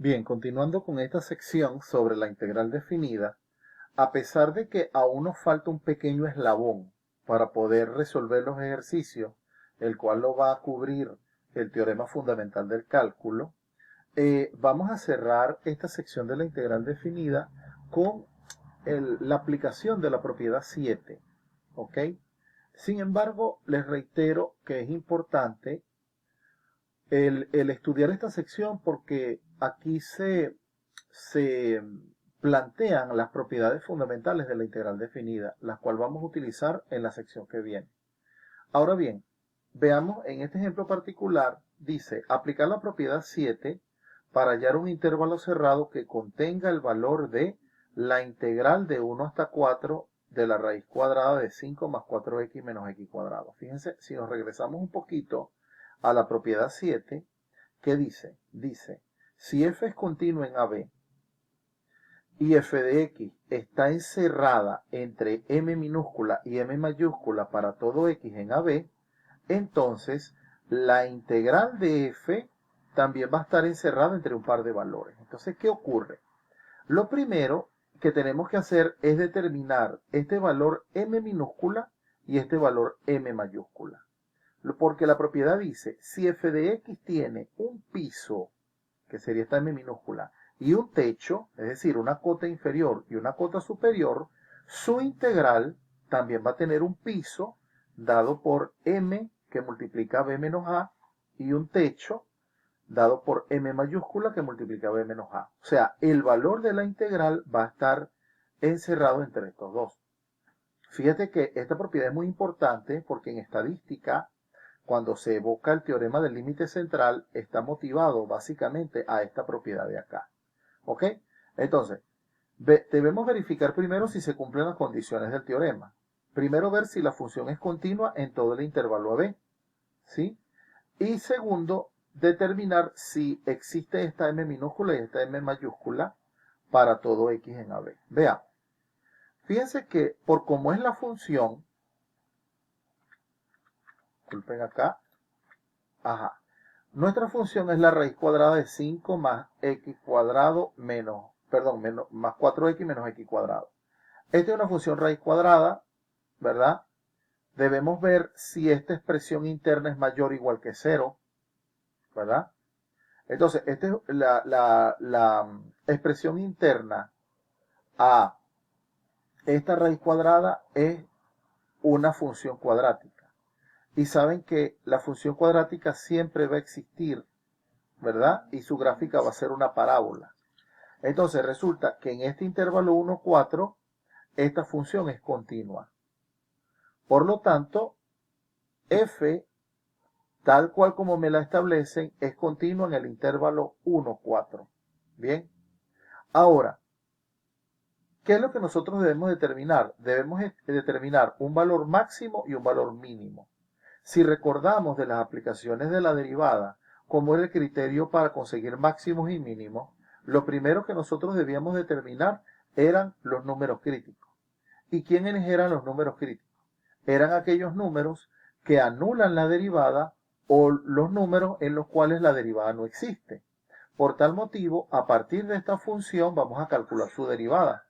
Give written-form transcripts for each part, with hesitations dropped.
Bien, continuando con esta sección sobre la integral definida, a pesar de que aún nos falta un pequeño eslabón para poder resolver los ejercicios, el cual lo va a cubrir el teorema fundamental del cálculo, vamos a cerrar esta sección de la integral definida con la aplicación de la propiedad 7. ¿Ok? Sin embargo, les reitero que es importante el estudiar esta sección porque aquí se plantean las propiedades fundamentales de la integral definida, las cuales vamos a utilizar en la sección que viene. Ahora bien, veamos en este ejemplo particular, dice, aplicar la propiedad 7 para hallar un intervalo cerrado que contenga el valor de la integral de 1 hasta 4 de la raíz cuadrada de 5 más 4x menos x cuadrado. Fíjense, si nos regresamos un poquito a la propiedad 7, ¿qué dice? Dice, si f es continuo en AB y f de x está encerrada entre m minúscula y m mayúscula para todo x en AB, entonces la integral de f también va a estar encerrada entre un par de valores. Entonces, ¿qué ocurre? Lo primero que tenemos que hacer es determinar este valor m minúscula y este valor m mayúscula. Porque la propiedad dice, si f de x tiene un piso, que sería esta m minúscula, y un techo, es decir, una cota inferior y una cota superior, su integral también va a tener un piso dado por m que multiplica b menos a y un techo dado por m mayúscula que multiplica b menos a. O sea, el valor de la integral va a estar encerrado entre estos dos. Fíjate que esta propiedad es muy importante porque en estadística, cuando se evoca el teorema del límite central, está motivado básicamente a esta propiedad de acá. ¿Ok? Entonces, debemos verificar primero si se cumplen las condiciones del teorema. Primero, ver si la función es continua en todo el intervalo AB. ¿Sí? Y segundo, determinar si existe esta m minúscula y esta m mayúscula para todo x en AB. Veamos. Fíjense que por cómo es la función, disculpen acá, ajá, nuestra función es la raíz cuadrada de 5 más x cuadrado más 4x menos x cuadrado. Esta es una función raíz cuadrada, ¿verdad? Debemos ver si esta expresión interna es mayor o igual que 0, ¿verdad? Entonces, esta es la expresión interna a esta raíz cuadrada es una función cuadrática. Y saben que la función cuadrática siempre va a existir, ¿verdad? Y su gráfica va a ser una parábola. Entonces resulta que en este intervalo 1, 4, esta función es continua. Por lo tanto, f, tal cual como me la establecen, es continua en el intervalo 1, 4. Bien. Ahora, ¿qué es lo que nosotros debemos determinar? Debemos determinar un valor máximo y un valor mínimo. Si recordamos de las aplicaciones de la derivada, como era el criterio para conseguir máximos y mínimos, lo primero que nosotros debíamos determinar eran los números críticos. ¿Y quiénes eran los números críticos? Eran aquellos números que anulan la derivada o los números en los cuales la derivada no existe. Por tal motivo, a partir de esta función vamos a calcular su derivada.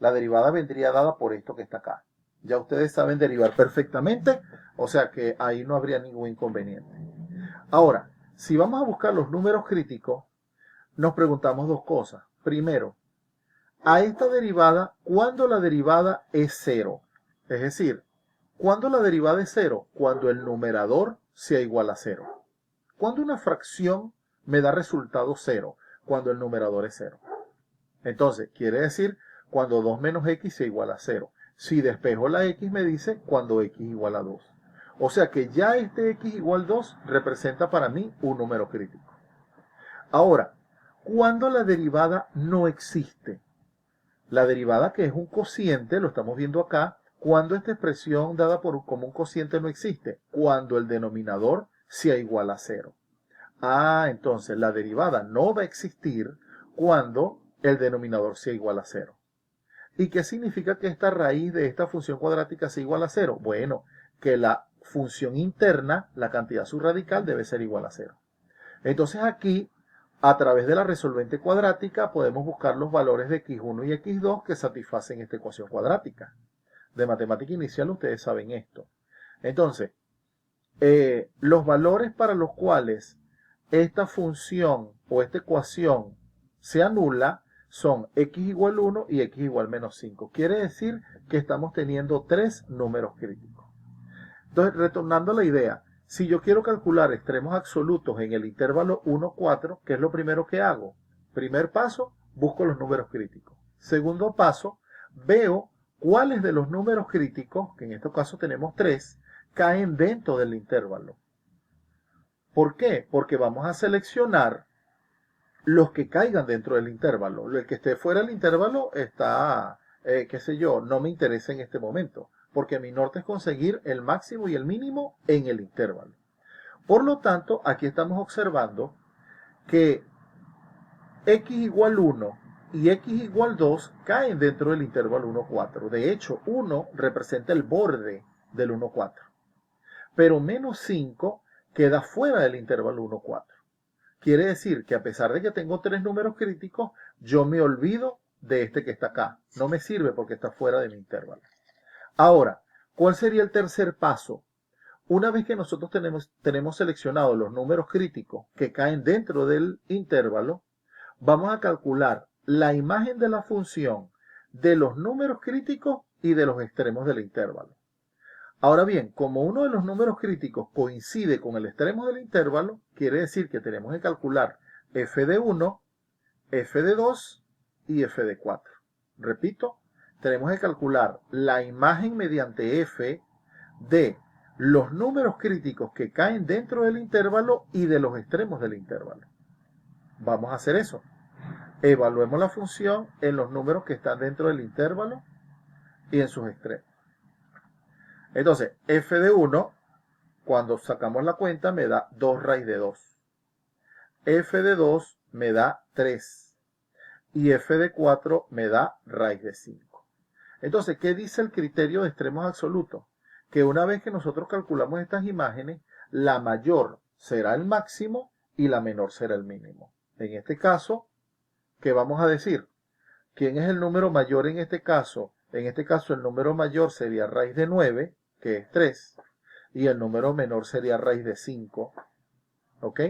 La derivada vendría dada por esto que está acá. Ya ustedes saben derivar perfectamente, o sea que ahí no habría ningún inconveniente. Ahora, si vamos a buscar los números críticos, nos preguntamos dos cosas. Primero, a esta derivada, ¿cuándo la derivada es 0? Es decir, ¿cuándo la derivada es 0? Cuando el numerador sea igual a 0. ¿Cuándo una fracción me da resultado 0? Cuando el numerador es 0. Entonces, quiere decir cuando 2 menos x sea igual a 0. Si despejo la x me dice cuando x igual a 2. O sea que ya este x igual 2 representa para mí un número crítico. Ahora, ¿cuándo la derivada no existe? La derivada que es un cociente, lo estamos viendo acá, cuando esta expresión dada como un cociente no existe, cuando el denominador sea igual a 0. Entonces la derivada no va a existir cuando el denominador sea igual a 0. ¿Y qué significa que esta raíz de esta función cuadrática sea igual a 0? Bueno, que la función interna, la cantidad subradical, debe ser igual a 0. Entonces aquí A través de la resolvente cuadrática podemos buscar los valores de x1 y x2 que satisfacen esta ecuación cuadrática. De matemática inicial ustedes saben esto. Entonces, los valores para los cuales esta función o esta ecuación se anula son x igual 1 y x igual menos 5. Quiere decir que estamos teniendo tres números críticos. Entonces, retornando a la idea, si yo quiero calcular extremos absolutos en el intervalo 1, 4, ¿qué es lo primero que hago? Primer paso, busco los números críticos. Segundo paso, veo cuáles de los números críticos, que en este caso tenemos 3, caen dentro del intervalo. ¿Por qué? Porque vamos a seleccionar los que caigan dentro del intervalo. El que esté fuera del intervalo está, qué sé yo, no me interesa en este momento, porque mi norte es conseguir el máximo y el mínimo en el intervalo. Por lo tanto, aquí estamos observando que x igual 1 y x igual 2 caen dentro del intervalo 1, 4. De hecho, 1 representa el borde del 1, 4. Pero menos 5 queda fuera del intervalo 1, 4. Quiere decir que a pesar de que tengo tres números críticos, yo me olvido de este que está acá. No me sirve porque está fuera de mi intervalo. Ahora, ¿cuál sería el tercer paso? Una vez que nosotros tenemos seleccionados los números críticos que caen dentro del intervalo, vamos a calcular la imagen de la función de los números críticos y de los extremos del intervalo. Ahora bien, como uno de los números críticos coincide con el extremo del intervalo, quiere decir que tenemos que calcular f de 1, f de 2 y f de 4. Repito, tenemos que calcular la imagen mediante f de los números críticos que caen dentro del intervalo y de los extremos del intervalo. Vamos a hacer eso. Evaluemos la función en los números que están dentro del intervalo y en sus extremos. Entonces, f de 1, cuando sacamos la cuenta, me da 2 raíz de 2. F de 2 me da 3. Y f de 4 me da raíz de 5. Entonces, ¿qué dice el criterio de extremos absolutos? Que una vez que nosotros calculamos estas imágenes, la mayor será el máximo y la menor será el mínimo. En este caso, ¿qué vamos a decir? ¿Quién es el número mayor en este caso? En este caso el número mayor sería raíz de 9, que es 3, y el número menor sería raíz de 5, ¿ok?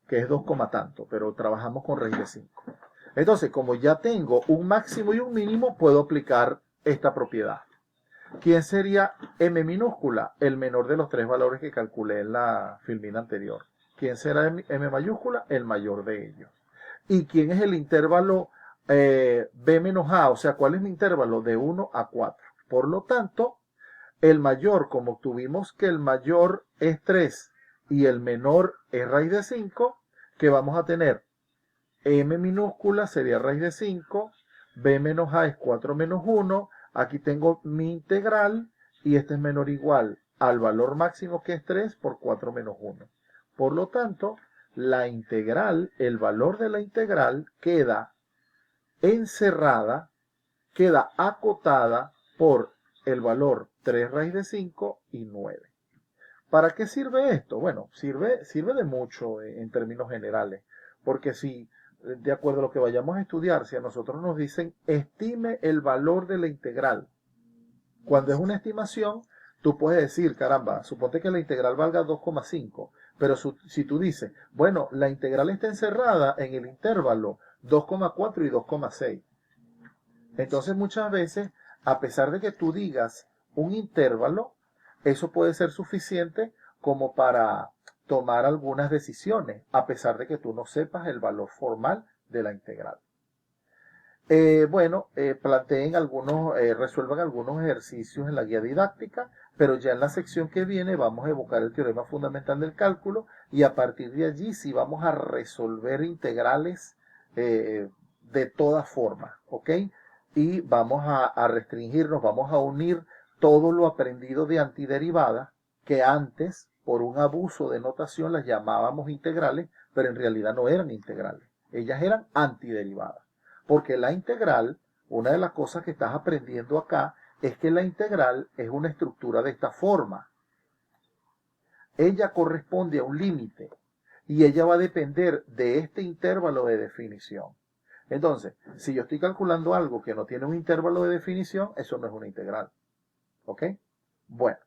Que es 2, tanto, pero trabajamos con raíz de 5. Entonces, como ya tengo un máximo y un mínimo, puedo aplicar esta propiedad. ¿Quién sería m minúscula? El menor de los tres valores que calculé en la filmina anterior. ¿Quién será m mayúscula? El mayor de ellos. ¿Y quién es el intervalo b menos a? O sea, ¿cuál es mi intervalo? De 1 a 4. Por lo tanto, el mayor, como obtuvimos que el mayor es 3 y el menor es raíz de 5, ¿qué vamos a tener? M minúscula sería raíz de 5, b menos a es 4 menos 1, aquí tengo mi integral y este es menor o igual al valor máximo que es 3 por 4 menos 1. Por lo tanto, la integral, el valor de la integral queda encerrada, queda acotada por el valor 3 raíz de 5 y 9. ¿Para qué sirve esto? Bueno, sirve de mucho en términos generales, porque si, de acuerdo a lo que vayamos a estudiar, si a nosotros nos dicen estime el valor de la integral, cuando es una estimación, tú puedes decir, caramba, suponte que la integral valga 2,5, pero si tú dices, bueno, la integral está encerrada en el intervalo 2,4 y 2,6. Entonces muchas veces, a pesar de que tú digas un intervalo, eso puede ser suficiente como para tomar algunas decisiones, a pesar de que tú no sepas el valor formal de la integral. Planteen algunos, resuelvan algunos ejercicios en la guía didáctica, pero ya en la sección que viene vamos a evocar el teorema fundamental del cálculo y a partir de allí sí vamos a resolver integrales de todas formas, ¿ok? Y vamos a restringirnos, vamos a unir todo lo aprendido de antiderivadas que antes, por un abuso de notación, las llamábamos integrales, pero en realidad no eran integrales, ellas eran antiderivadas. Porque la integral, una de las cosas que estás aprendiendo acá, es que la integral es una estructura de esta forma. Ella corresponde a un límite. y ella va a depender de este intervalo de definición. Entonces, si yo estoy calculando algo que no tiene un intervalo de definición, eso no es una integral. ¿Ok? Bueno.